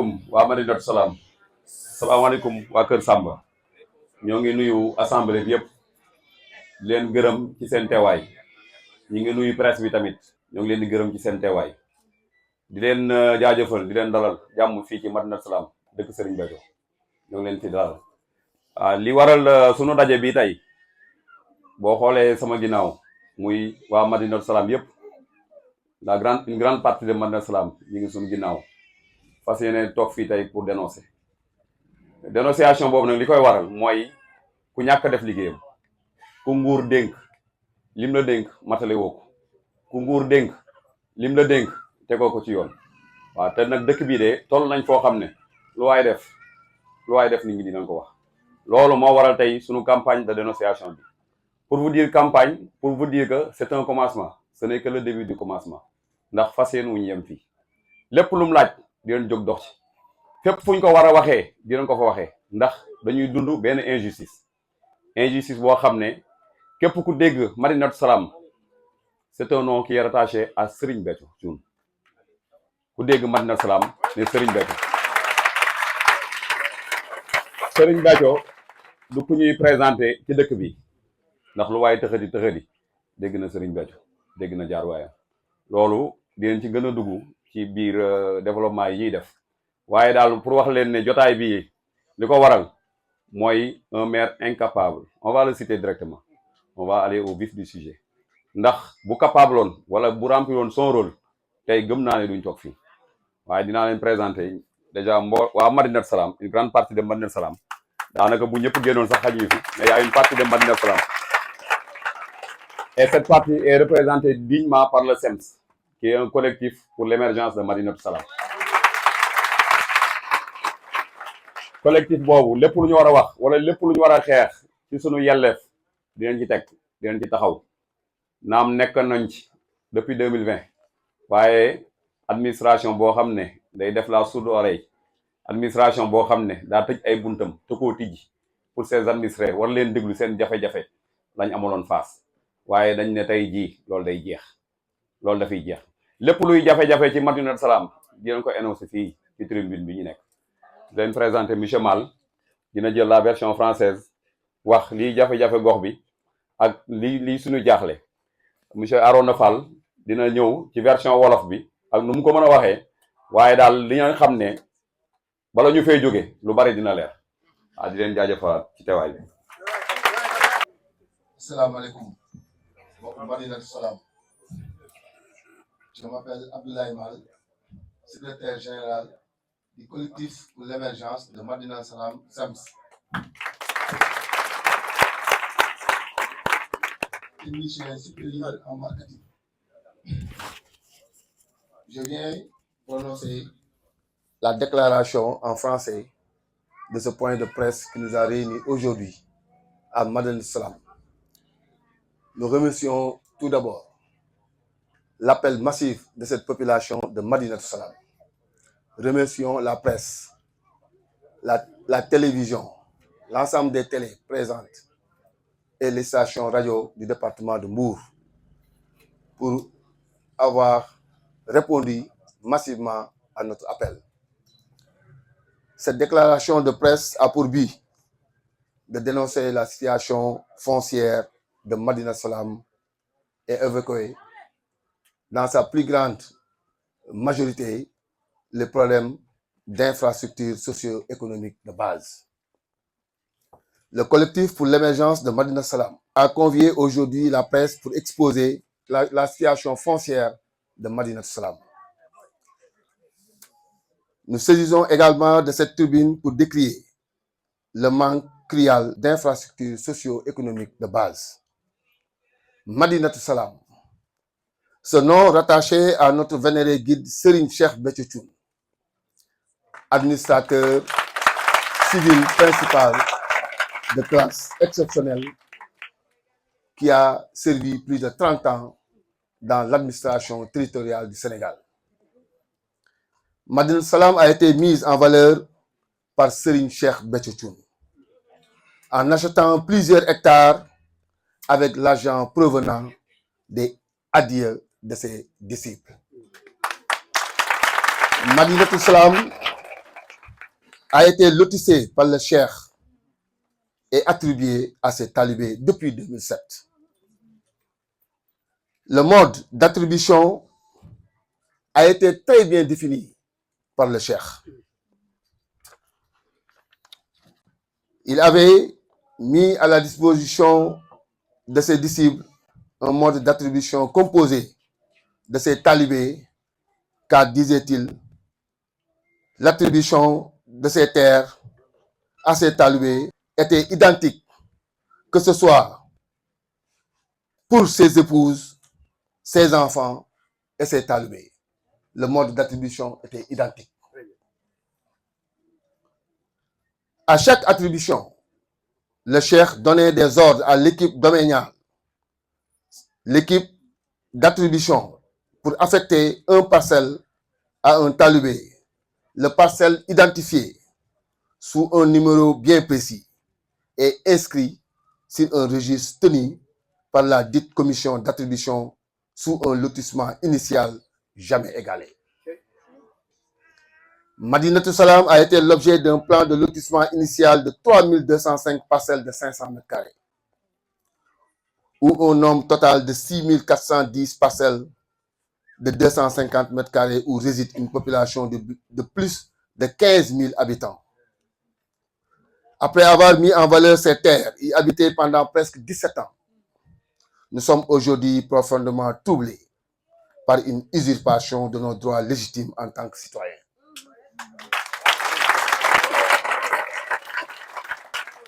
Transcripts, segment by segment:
salaamaaleykum waa Madinatu Salaam salaamaaleykum waa Kër Samba ñoo ngi nuyu assemblée bi yëpp di leen gërëm ci seen teewaay ñi ngi nuyu presse bi tamit ñoo ngi leen di gërëm ci seen teewaay di leen jaajëfal di leen dalal jàmm fii ci Madinatu Salaam dëkk Serigne Béthio ñoo ngi leen ci dalal li waral sunu daje bi tey boo xoolee sama ginnaaw muy waa Madinatu Salaam yëpp une grande partie de Madinatu Salaam ñi ngi suñu ginnaaw fas yéene toog fii tey pour dénoncer dénonciation boobu nag li koy waral mooy ku ñàkk def liggéeyam ku nguur dénk lim la dénk matale woo ko ku nguur dénk lim la dénk tegoo ko ci yoon waaw te nag dëkk bii de toll nañ foo xam ne lu waay def nit ñi dinañ ko wax loolu moo waral tey suñu campagne de dénonciation bi pour vous dire que c'est un commencement ce n'est que le début du commencement ndax fas yéen wuñu yem fii lépp lu mu laaj dinañ jóg dox ci fépp fu ñu ko war a waxee dinañ ko fa waxee ndax dañuy dund benn injustice boo xam ne képp ku dégg Madinatu Salaam c'est un nom qui est rattaché à Serigne Béthio Thioune ku dégg Madinatu Salaam ne Serigne Béthio du ku ñuy présenté ci dëkk bi ndax lu waaye tëxadi dégg na Serigne Béthio dégg na jaar waayam loolu dinañ ci gën a dugg ci biir développement yi ñuy def waaye daal pour wax leen ne jotaay bii li ko waral mooy un maire incapable on va le citer directement on va aller au vif du sujet ndax bu capable woon wala bu remplir woon son rôle tey gëm naa ne duñ toog fii waaye dinaa leen présenter déjà waa Madinatu Salaam une grande partie de Madinatu Salaam daanaka bu ñëpp génnoon sax xaj ñu fi mais y a une partie de Madinatu Salaam et cette partie est représentée dignement par le SEMS qui est un collectif pour l'émergence de Madinatu Salaam collectif boobu lépp lu ñu war a wax wala lépp lu ñu war a xeex ci sunu yelleef dinañ ci taxaw naam nekk nañ ci depuis 2020 waaye administration boo xam ne day def la sourde oreille administration boo xam ne daa tëj ay buntam te koo tijji pour ses administrés war leen déglu seen jafe-jafe lañ amaloon face waaye dañ ne tey jii loolu day jeex loolu dafay jeex lépp luy jafe-jafe ci Madinatu Salaam dinañ ko énoncer fii ci tribune bi ñu nekk leen présenter monsieur Mal dina jël la version française wax lii jafe-jafe gox bi ak lii suñu jaaxle monsieur Arona Fall dina ñëw ci version wolof bi ak nu mu ko mën a waxee waaye daal li nga xam ne bala ñu fay jóge lu bari dina leer di leen jaajëfal ci teewaay bi. Asalaamaaleykum mbokk Madinatu Salaam. Je m'appelle Abdoulaye Mal, secrétaire général du collectif pour l'émergence de Madinatu Salaam SEMS. Technicien supérieur en marketing. Je viens prononcer la déclaration en français de ce point de presse qui nous a réunis aujourd'hui à Madinatu Salaam. Nous remercions tout d'abord l'appel massif de cette population de Madinatu Salaam. Remercions la presse, la télévision, l'ensemble des télés présentes et les stations radio du département de Mbour pour avoir répondu massivement à notre appel. Cette déclaration de presse a pour but de dénoncer la situation foncière de Madinatu Salaam et évoquer dans sa plus grande majorité les problèmes d'infrastructures socio-économiques de base. Le collectif pour l'émergence de Madinatu Salaam a convié aujourd'hui la presse pour exposer la situation foncière de Madinatu Salaam. Nous saisissons également de cette tribune pour décrier le manque criant d'infrastructures socio-économiques de base. Madinatu Salaam, ce nom rattaché à notre vénéré guide Serigne Cheikh Béthio Thioune, administrateur civil principal de classe exceptionnelle qui a servi plus de 30 ans dans l'administration territoriale du Sénégal. Madinatu Salaam a été mise en valeur par Serigne Cheikh Béthio Thioune en achetant plusieurs hectares avec l'argent provenant des adieux de ses disciples. Madinatu Salaam a été lotissé par le cheikh et attribué à ses talibés depuis 2007. Le mode d'attribution a été très bien défini par le cheikh. Il avait mis à la disposition de ses disciples un mode d'attribution composé de ses talibés, car, disait-il, l'attribution de ces terres à ses talibés était identique, que ce soit pour ses épouses, ses enfants et ses talibés. Le mode d'attribution était identique. À chaque attribution, le cheikh donnait des ordres à l'équipe domaniale, l'équipe d'attribution, pour affecter un parcelle à un talibé. Le parcelle identifié sous un numéro bien précis et inscrit sur un registre tenu par la dite commission d'attribution sous un lotissement initial jamais égalé. Madinatou Salam a été l'objet d'un plan de lotissement initial de 3205 parcelles de 500 m², ou un nombre total de 6410 parcelles de 250 m² où réside une population de plus de 15 000 habitants. Après avoir mis en valeur ces terres et habité pendant presque 17 ans, nous sommes aujourd'hui profondément troublés par une usurpation de nos droits légitimes en tant que citoyens.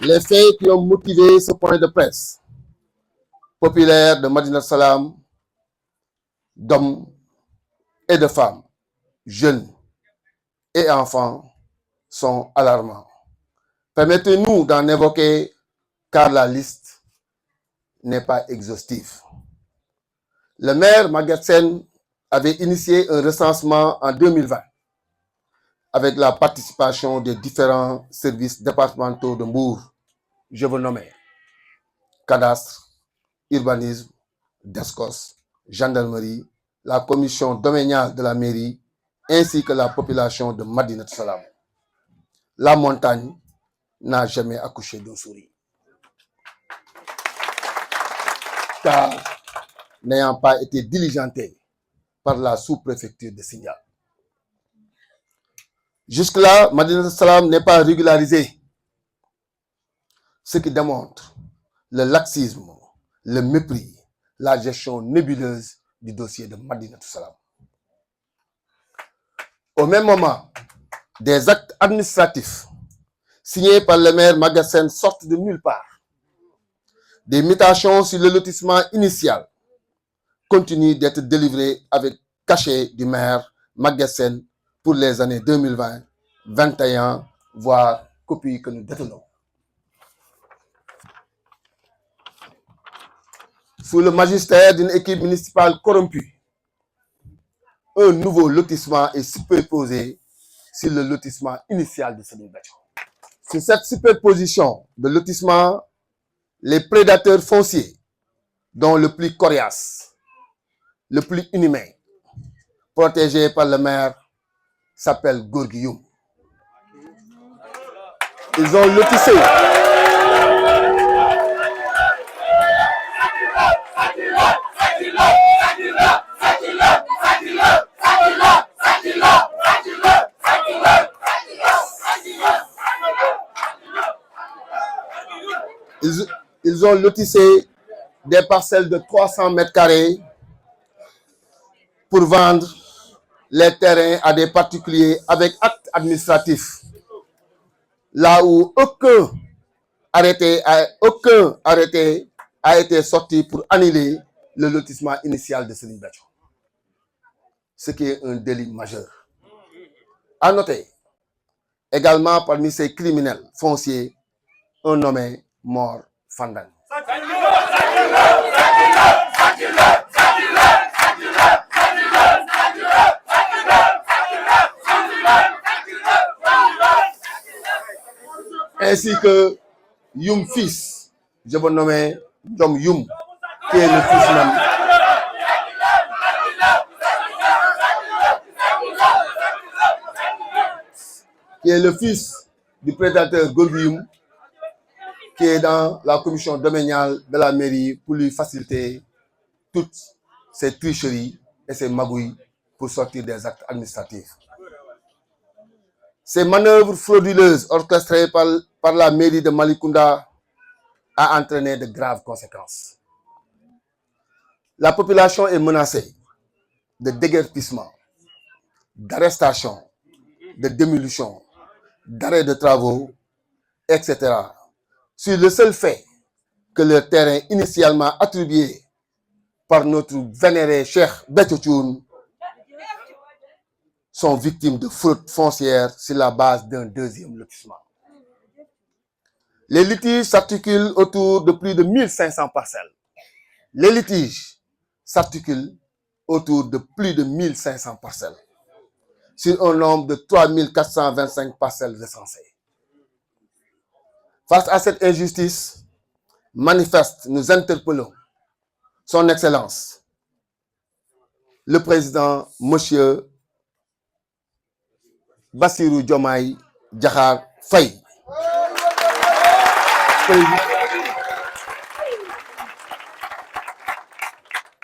Les faits qui ont motivé ce point de presse populaire de Madinatou Salam, d'hommes et de femmes, jeunes et enfants, sont alarmants. Permettez-nous d'en évoquer, car la liste n'est pas exhaustive. Le maire Maguette Sène avait initié un recensement en 2020 avec la participation des différents services départementaux de Mbour. Je veux nommer cadastre, urbanisme, DESCOS, gendarmerie, la commission domaniale de la mairie, ainsi que la population de Madinatou Salam. La montagne n'a jamais accouché d'un souris. Car, n'ayant pas été diligenté par la sous-préfecture de Signal. Jusque-là, Madinatou Salam n'est pas régularisé, ce qui démontre le laxisme, le mépris, la gestion nébuleuse du dossier de Madinatou Salam. Au même moment, des actes administratifs signés par le maire Maguette Sène sortent de nulle part. Des mutations sur le lotissement initial continuent d'être délivrées avec cachet du maire Maguette Sène pour les années 2020, 2021, voire copies que nous détenons. Sous le magistère d'une équipe municipale corrompue, un nouveau lotissement est superposé sur le lotissement initial de Serigne Béthio. Sur cette superposition de lotissement, les prédateurs fonciers, dont le plus coriace, le plus inhumain, protégé par le maire, s'appelle Gorgui Youm. Ils ont lotissé. Ils ont lotissé des parcelles de 300 m² pour vendre les terrains à des particuliers avec acte administratif, là où aucun arrêté a été sorti pour annuler le lotissement initial de Serigne Béthio, ce qui est un délit majeur. À noter également parmi ces criminels fonciers un nommé Mor Fandang. Ainsi que Youm fils, je veux nommer Dom Youm, qui est le fils même. Qui est le fils du prédateur Golbioum, qui est dans la commission domaniale de la mairie pour lui faciliter toutes ces tricheries et ces magouilles pour sortir des actes administratifs. Ces manœuvres frauduleuses orchestrées par la mairie de Malicounda a entraîné de graves conséquences. La population est menacée de déguerpissement, d'arrestation, de démolition, d'arrêt de travaux, etc. sur le seul fait que le terrain initialement attribué par notre vénéré Cheikh Béthio Thioune sont victimes de fraude foncière sur la base d'un deuxième lotissement. Les litiges s'articulent autour de plus de 1500 parcelles. Les litiges s'articulent autour de plus de 1500 parcelles sur un nombre de 3425 parcelles recensées. Face à cette injustice manifeste, nous interpellons Son Excellence, le président Monsieur Bassirou Diomaye Diakhar Faye,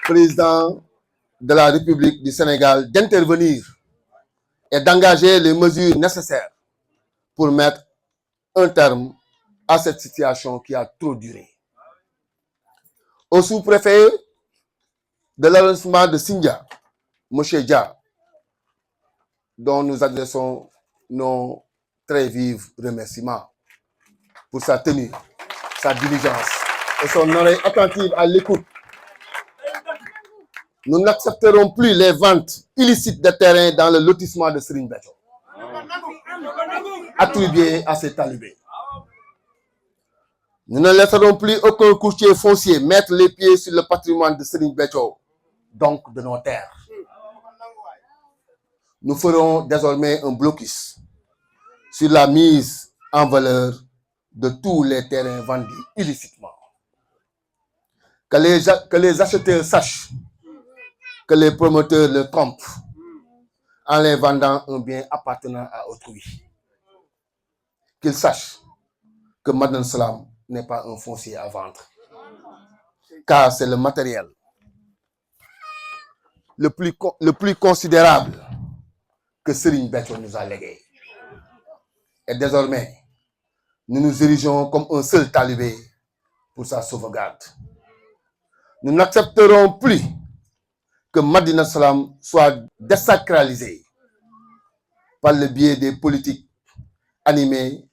président de la République du Sénégal, d'intervenir et d'engager les mesures nécessaires pour mettre un terme à cette situation qui a trop duré. Au sous-préfet de l'arrondissement de Sindia, M. Dia, dont nous adressons nos très vifs remerciements pour sa tenue, sa diligence et son oreille attentive à l'écoute. Nous n'accepterons plus les ventes illicites de terrain dans le lotissement de Serigne Béthio, attribué à ces talibés. Nous ne laisserons plus aucun courtier foncier mettre les pieds sur le patrimoine de Serigne Béthio, donc de nos terres. Nous ferons désormais un blocus sur la mise en valeur de tous les terrains vendus illicitement. Que les acheteurs sachent que les promoteurs le trompent en les vendant un bien appartenant à autrui. Qu'ils sachent que Madeleine Salam n'est pas un foncier à vendre, car c'est le matériel le plus considérable que Serigne Béthio nous a légué. Et désormais, nous nous érigeons comme un seul talibé pour sa sauvegarde. Nous n'accepterons plus que Madina Salam soit désacralisé par le biais des politiques animées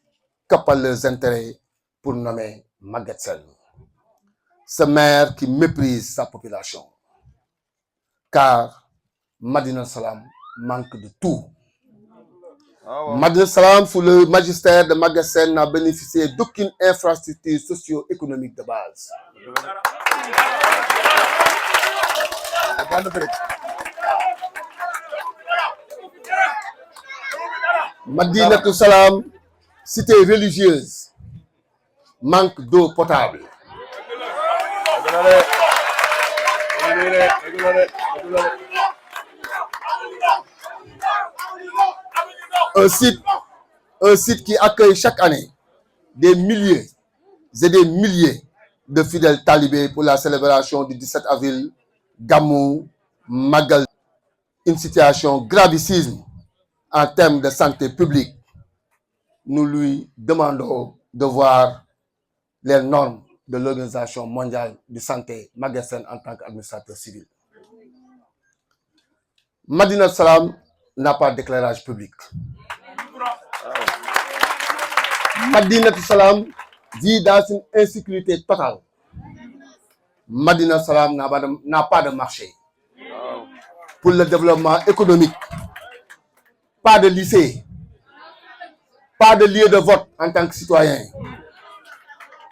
que par leurs intérêts pour nommer Maguette Sène, ce maire qui méprise sa population. Car Madina Salam manque de tout. Madina Salam, sous le magistère de Maguette Sène, n'a bénéficié d'aucune infrastructure socio-économique de base. Madinatou Salam, cité religieuse, manque d'eau potable. Un site qui accueille chaque année des milliers et des milliers de fidèles talibés pour la célébration du 17 avril, Gamou, Magal. Une situation gravissime en termes de santé publique. Nous lui demandons de voir les normes de l'Organisation mondiale de santé, Maguette Sène en tant qu'administrateur civil. Madina Salam n'a pas d'éclairage public. Madinatou Salam vit dans une insécurité totale. Madina Salam n'a pas de marché pour le développement économique, pas de lycée, pas de lieu de vote en tant que citoyen.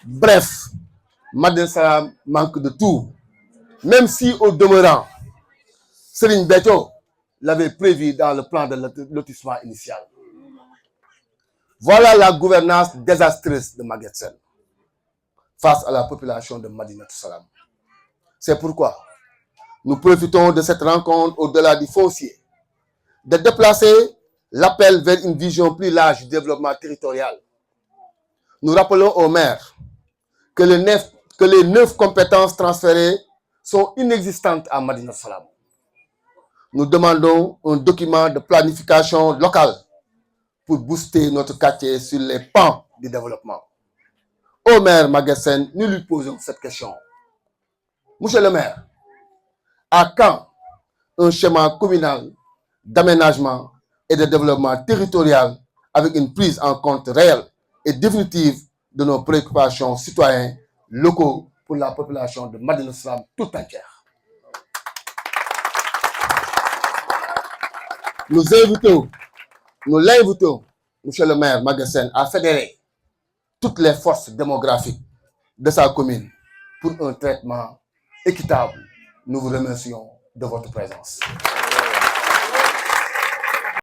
Bref, Madina Salam manque de tout, même si au demeurant, Serigne Béthio l'avait prévu dans le plan de lotissement initial. Voilà la gouvernance désastreuse de Maguette Sène face à la population de Madinatou Salam. C'est pourquoi nous profitons de cette rencontre au-delà du foncier, de déplacer l'appel vers une vision plus large du développement territorial. Nous rappelons aux maires que les 9 compétences transférées sont inexistantes à Madinat Salam. Nous demandons un document de planification locale pour booster notre quartier sur les pans du développement. Au maire Maguette Sène, nous lui posons cette question. Monsieur le maire, à quand un schéma communal d'aménagement et de développement territorial avec une prise en compte réelle et définitive de nos préoccupations citoyennes locaux pour la population de Madinat Salam tout entière? Nous l'invitons, monsieur le maire Maguette Sène, à fédérer toutes les forces démographiques de sa commune pour un traitement équitable. Nous vous remercions de votre présence.